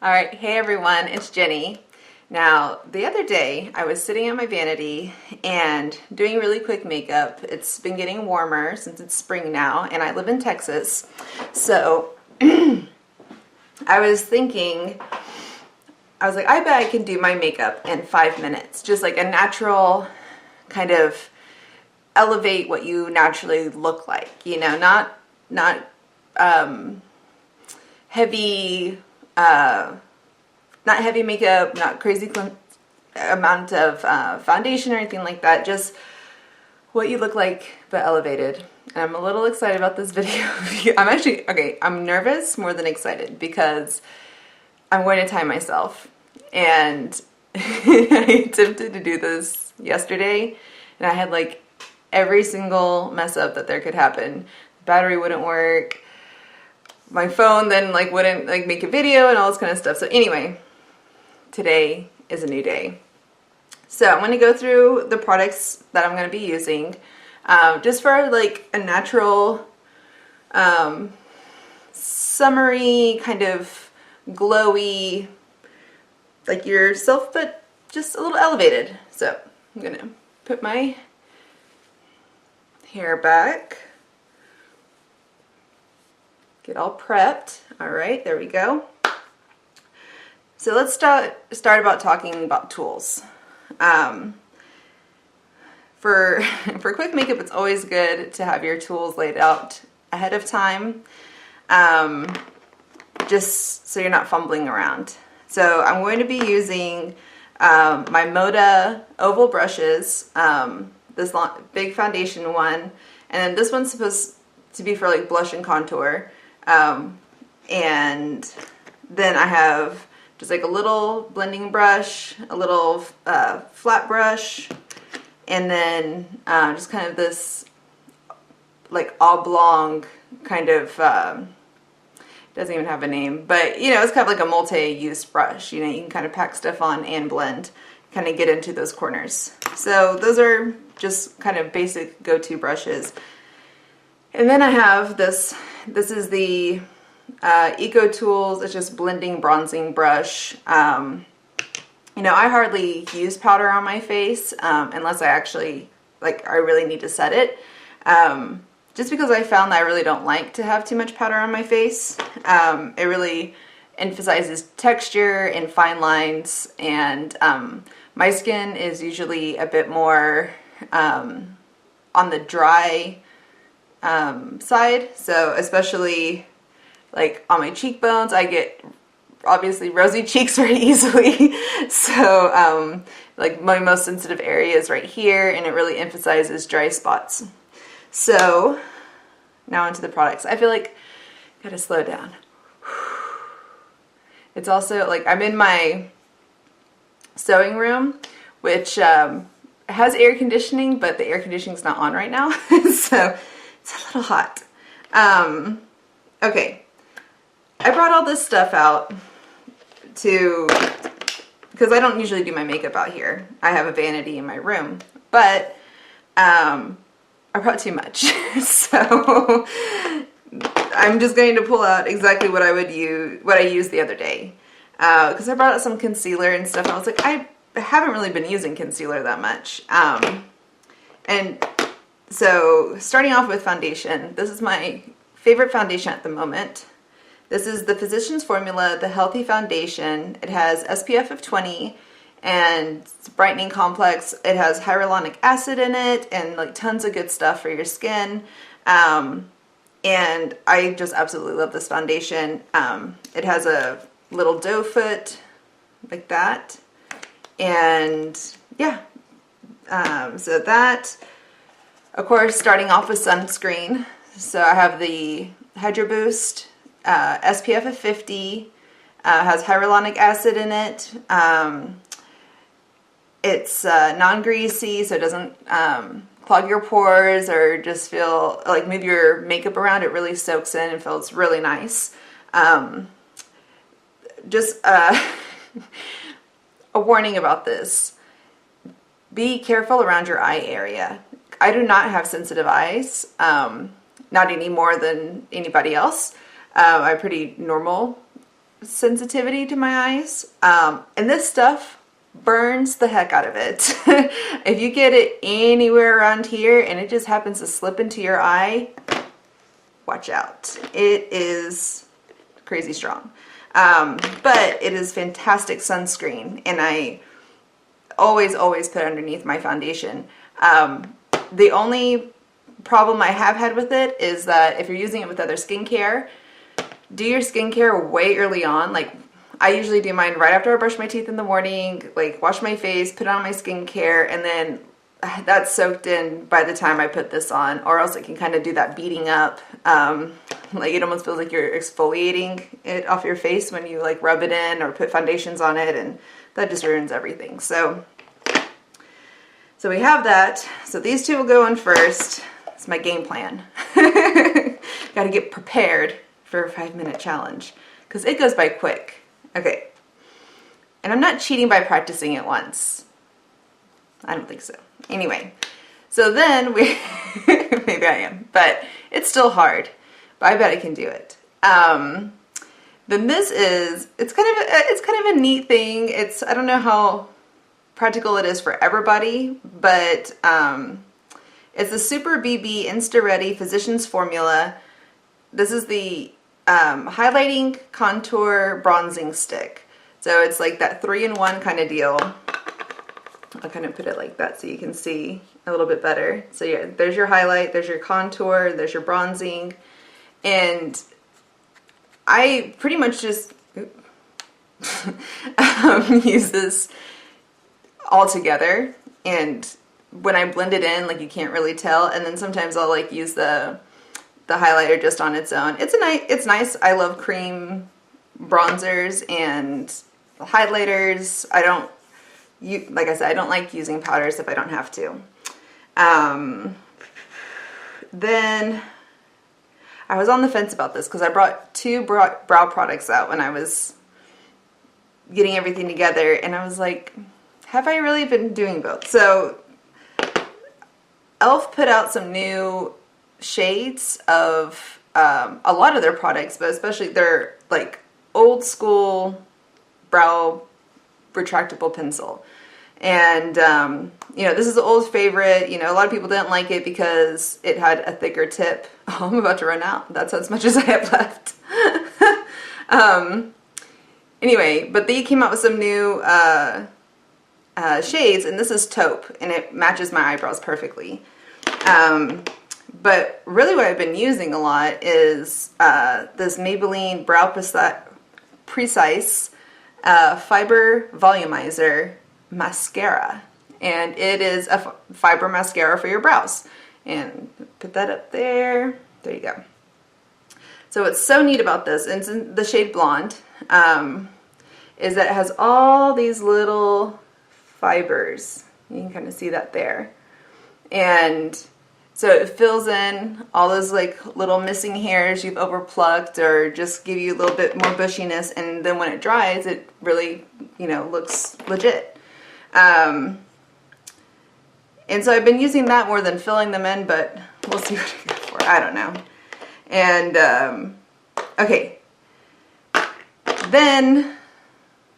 All right, hey everyone, it's Jenny. Now, the other day I was sitting at my vanity and doing really quick makeup. It's been getting warmer since it's spring now, and I live in Texas. So I was thinking, I was like, I bet I can do my makeup in 5 minutes. Just like a natural kind of elevate what you naturally look like, you know, not heavy not heavy makeup, not crazy amount of foundation or anything like that, just what you look like but elevated. And I'm a little excited about this video. I'm nervous more than excited because I'm going to time myself, and I attempted to do this yesterday and I had like every single mess up that there could happen. The battery wouldn't work, my phone then like wouldn't like make a video and all this kind of stuff. So anyway, today is a new day. So I'm going to go through the products that I'm going to be using just for like a natural summery kind of glowy like yourself, but just a little elevated. So I'm going to put my hair back. Get all prepped. All right, there we go. So let's start about talking about tools. For quick makeup, it's always good to have your tools laid out ahead of time, just so you're not fumbling around. So I'm going to be using my Moda oval brushes, this big foundation one, and then this one's supposed to be for like blush and contour. And then I have just like a little blending brush, a little flat brush, and then just kind of this like oblong kind of, doesn't even have a name, but you know, it's kind of like a multi-use brush. You know, you can kind of pack stuff on and blend, kind of get into those corners. So those are just kind of basic go-to brushes. And then I have this is the Eco Tools. It's just blending bronzing brush. You know, I hardly use powder on my face unless I actually, like, I really need to set it. Just because I found that I really don't like to have too much powder on my face. It really emphasizes texture and fine lines, and my skin is usually a bit more on the dry side, so especially like on my cheekbones, I get obviously rosy cheeks very easily. So like my most sensitive area is right here, and it really emphasizes dry spots. So now onto the products. I feel like I gotta slow down. It's also like I'm in my sewing room, which has air conditioning, but the air conditioning's not on right now. So it's a little hot. Okay, I brought all this stuff out because I don't usually do my makeup out here. I have a vanity in my room, but I brought too much. So I'm just going to pull out exactly what I used the other day. Because I brought out some concealer and stuff, and I was like, I haven't really been using concealer that much. And so starting off with foundation, this is my favorite foundation at the moment. This is the Physicians Formula, the Healthy Foundation. It has SPF of 20 and it's a brightening complex. It has hyaluronic acid in it and like tons of good stuff for your skin. And I just absolutely love this foundation. It has a little doe foot like that. And yeah, so that, of course, starting off with sunscreen. So I have the Hydro Boost SPF of 50, has hyaluronic acid in it. It's non-greasy, so it doesn't clog your pores or just feel like move your makeup around. It really soaks in and feels really nice. Just a warning about this. Be careful around your eye area. I do not have sensitive eyes, not any more than anybody else. I'm pretty normal sensitivity to my eyes. And this stuff burns the heck out of it. If you get it anywhere around here and it just happens to slip into your eye, watch out. It is crazy strong. But it is fantastic sunscreen, and I always put it underneath my foundation. The only problem I have had with it is that if you're using it with other skincare, do your skincare way early on. Like, I usually do mine right after I brush my teeth in the morning, like wash my face, put on my skincare, and then that's soaked in by the time I put this on, or else it can kind of do that beating up. Like, it almost feels like you're exfoliating it off your face when you like rub it in or put foundations on it, and that just ruins everything. So we have that. So these two will go on first. It's my game plan. Got to get prepared for a 5-minute challenge because it goes by quick. Okay. And I'm not cheating by practicing it once. I don't think so. Anyway, so then we, maybe I am, but it's still hard, but I bet I can do it. Then this is, it's kind of a neat thing. I don't know how practical it is for everybody, but it's the Super BB Insta Ready Physicians Formula. This is the highlighting contour bronzing stick. So it's like that 3-in-1 kind of deal. I'll kind of put it like that so you can see a little bit better. So yeah, there's your highlight, there's your contour, there's your bronzing, and I pretty much just use this all together, and when I blend it in, like, you can't really tell, and then sometimes I'll like use the highlighter just on its own. It's nice. I love cream bronzers and highlighters. Like I said, I don't like using powders if I don't have to. Then I was on the fence about this because I brought 2 brow products out when I was getting everything together, and I was like, have I really been doing both? So E.L.F. put out some new shades of a lot of their products, but especially their like old school brow retractable pencil. And you know, this is an old favorite. You know, a lot of people didn't like it because it had a thicker tip. Oh, I'm about to run out. That's as much as I have left. Anyway, but they came out with some new shades, and this is taupe, and it matches my eyebrows perfectly. But really what I've been using a lot is this Maybelline Brow Precise Fiber Volumizer Mascara. And it is a fiber mascara for your brows. And put that up there. There you go. So what's so neat about this, and it's in the shade Blonde, is that it has all these little fibers. You can kind of see that there. And so it fills in all those like little missing hairs you've overplucked, or just give you a little bit more bushiness, and then when it dries, it really, you know, looks legit. And so I've been using that more than filling them in, but we'll see what I go for. I don't know. And okay, then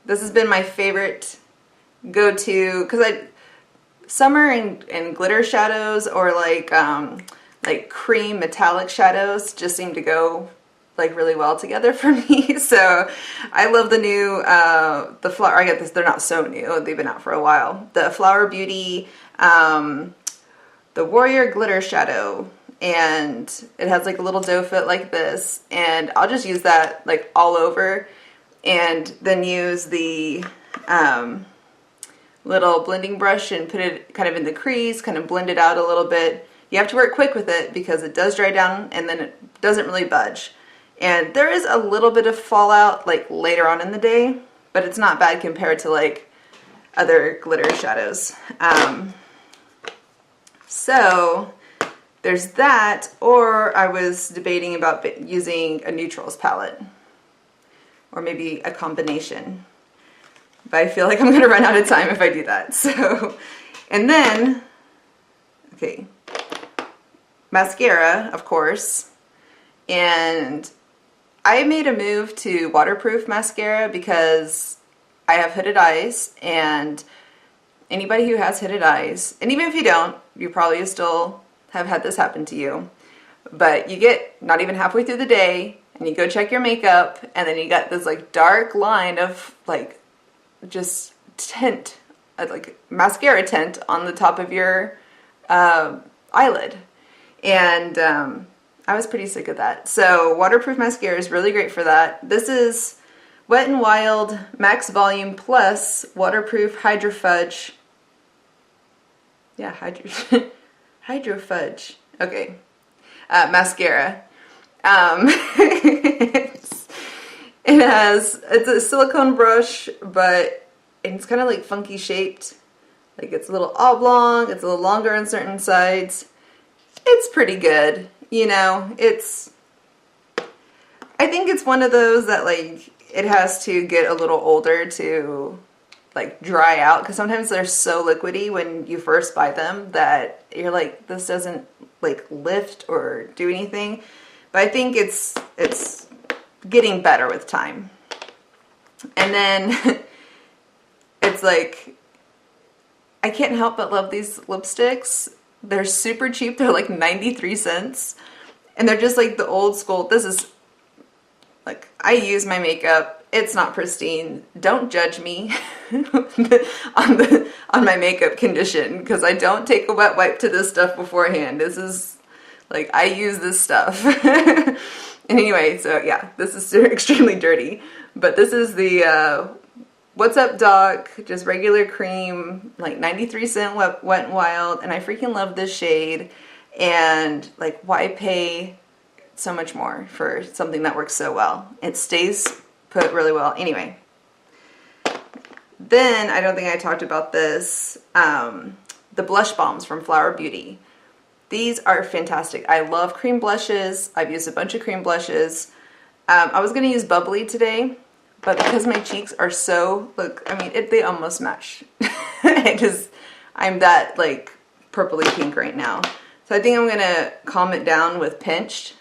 this has been my favorite go-to, because summer and glitter shadows, or like cream metallic shadows just seem to go like really well together for me. So I love the new the flower. I get this. They're not so new. They've been out for a while. The Flower Beauty, the Warrior Glitter Shadow, and it has like a little doe foot like this. And I'll just use that like all over, and then use the little blending brush and put it kind of in the crease, kind of blend it out a little bit. You have to work quick with it because it does dry down and then it doesn't really budge. And there is a little bit of fallout like later on in the day, but it's not bad compared to like other glitter shadows. So there's that, or I was debating about using a neutrals palette, or maybe a combination. But I feel like I'm going to run out of time if I do that. So, and then, okay, mascara, of course. And I made a move to waterproof mascara because I have hooded eyes, and anybody who has hooded eyes, and even if you don't, you probably still have had this happen to you, but you get not even halfway through the day and you go check your makeup and then you got this like dark line of like just tint, like mascara tint on the top of your eyelid. And I was pretty sick of that. So waterproof mascara is really great for that. This is Wet n Wild Max Volume Plus Waterproof Hydro Fudge. Yeah, Hydro Fudge. Okay. Mascara. It's a silicone brush, but it's kind of like funky shaped. Like it's a little oblong, it's a little longer on certain sides. It's pretty good, you know. I think it's one of those that like it has to get a little older to like dry out, because sometimes they're so liquidy when you first buy them that you're like, this doesn't like lift or do anything. But I think it's getting better with time. And then it's like, I can't help but love these lipsticks. They're super cheap. They're like 93 cents. And they're just like the old school. This is like, I use my makeup. It's not pristine. Don't judge me on my makeup condition, because I don't take a wet wipe to this stuff beforehand. This is like, I use this stuff. And anyway, so yeah, this is extremely dirty. But this is the What's Up Doc, just regular cream, like 93 cent Wet n Wild, and I freaking love this shade. And like, why pay so much more for something that works so well? It stays put really well. Anyway, then I don't think I talked about this. The blush balms from Flower Beauty. These are fantastic. I love cream blushes. I've used a bunch of cream blushes. I was going to use Bubbly today, but because my cheeks are so, look, I mean, they almost match. I'm that like purpley pink right now. So I think I'm going to calm it down with Pinched.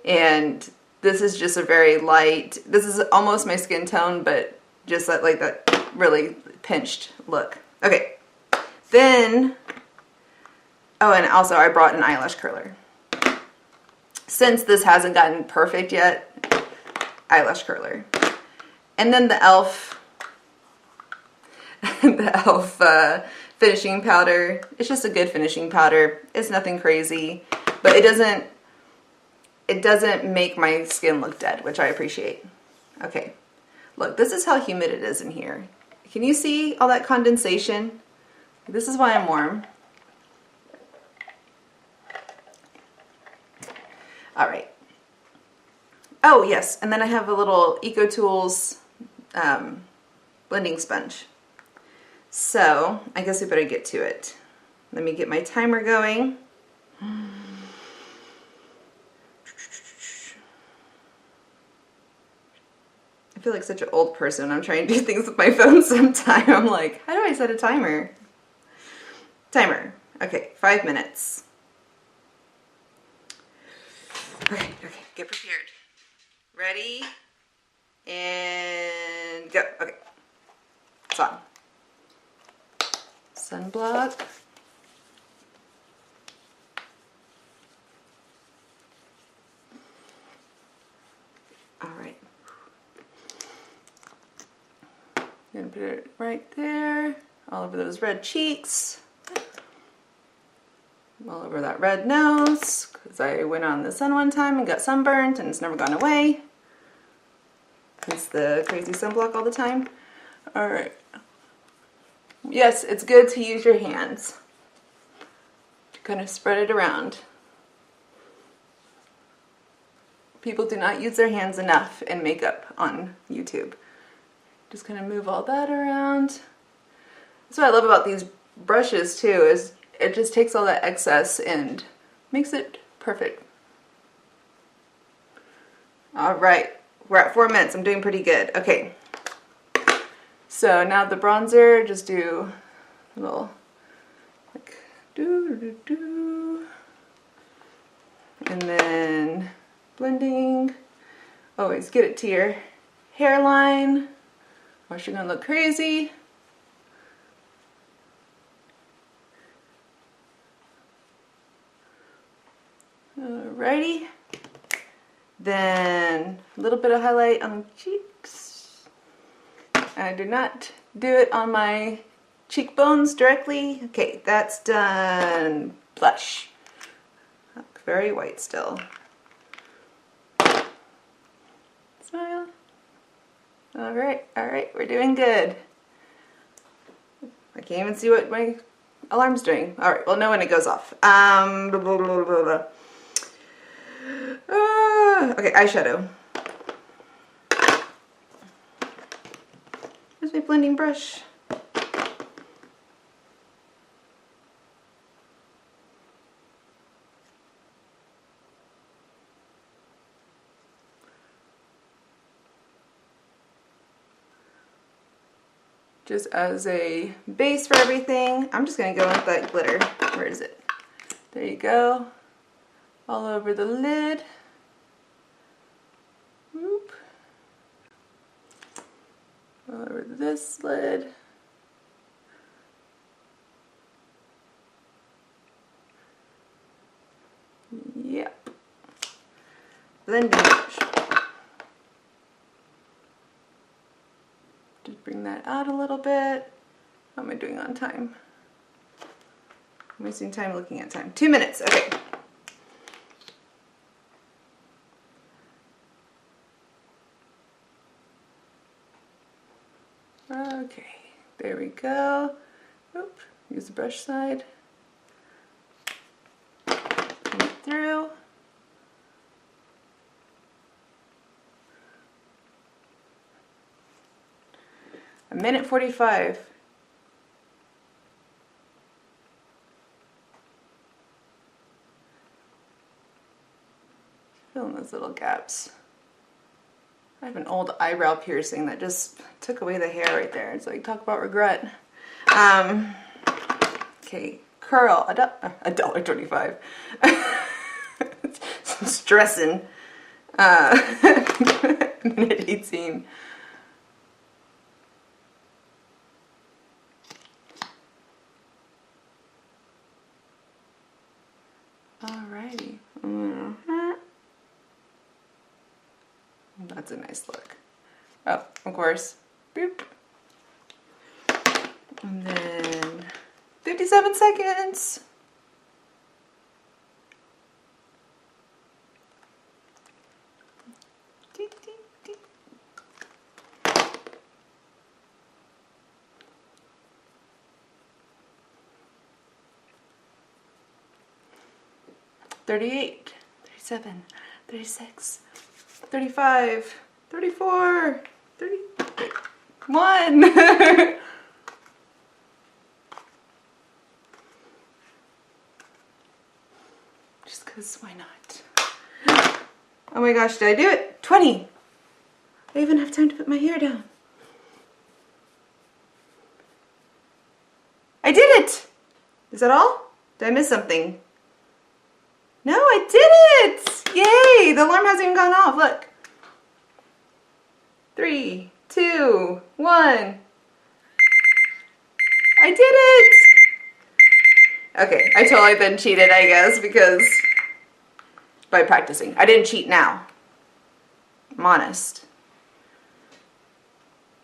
And this is just a very light, this is almost my skin tone, but just like that really pinched look. Okay, then, oh, and also I brought an eyelash curler. Since this hasn't gotten perfect yet, eyelash curler. And then the E.L.F. the E.L.F. Finishing powder. It's just a good finishing powder. It's nothing crazy, but it doesn't make my skin look dead, which I appreciate. Okay, look, this is how humid it is in here. Can you see all that condensation? This is why I'm warm. All right. Oh, yes, and then I have a little EcoTools blending sponge. So, I guess we better get to it. Let me get my timer going. I feel like such an old person when I'm trying to do things with my phone sometime. I'm like, how do I set a timer? Timer. Okay, 5 minutes. Okay, get prepared. Ready? And go. Okay. It's on. Sunblock. All right. I'm gonna put it right there, all over those red cheeks, all over that red nose, because I went on the sun one time and got sunburned and it's never gone away. It's the crazy sunblock all the time. All right. Yes, it's good to use your hands to kind of spread it around. People do not use their hands enough in makeup on YouTube. Just kind of move all that around. That's what I love about these brushes too, is it just takes all that excess and makes it perfect. All right, we're at 4 minutes. I'm doing pretty good. Okay. So now the bronzer, just do a little like and then blending Always get it to your hairline or you're gonna look crazy. Alrighty. Then a little bit of highlight on the cheeks. I do not do it on my cheekbones directly. Okay, that's done. Blush. Look very white still. Smile. Alright, we're doing good. I can't even see what my alarm's doing. Alright, we'll know when it goes off. Blah, blah, blah, blah, blah. Okay, eyeshadow. Where's my blending brush? Just as a base for everything, I'm just going to go with that glitter. Where is it? There you go. All over the lid. Whoop. All over this lid. Yep. Blending brush. Just bring that out a little bit. How am I doing on time? I'm wasting time looking at time. 2 minutes. Okay. Okay, there we go. Oop, use the brush side. Come through. A minute 45. Filling those little gaps. I have an old eyebrow piercing that just took away the hair right there. It's like, talk about regret. Okay, curl, $1.25. Stressing. Minute 18. Alrighty. That's a nice look. Oh, of course. Boop. And then 57 seconds. Deep, deep, deep. 38, 37, 36, 35, 34, 31. Just because, why not? Oh my gosh, did I do it? 20. I even have time to put my hair down. I did it! Is that all? Did I miss something? No, I did it! Yay! The alarm hasn't even gone off. Look. 3, 2, 1. I did it! Okay, I totally been cheated, I guess, because by practicing. I didn't cheat now. I'm honest.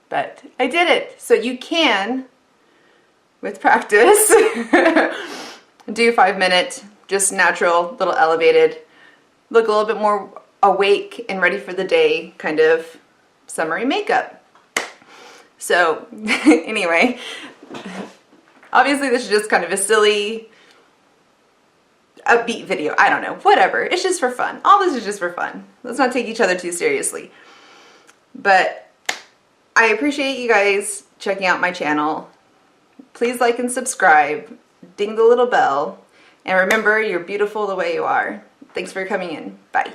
But I did it. So you can, with practice, do 5 minutes. Just natural, little elevated, look a little bit more awake and ready for the day kind of summery makeup. So anyway, obviously this is just kind of a silly, upbeat video. I don't know, whatever. It's just for fun. All this is just for fun. Let's not take each other too seriously. But I appreciate you guys checking out my channel. Please like and subscribe. Ding the little bell. And remember, you're beautiful the way you are. Thanks for coming in. Bye.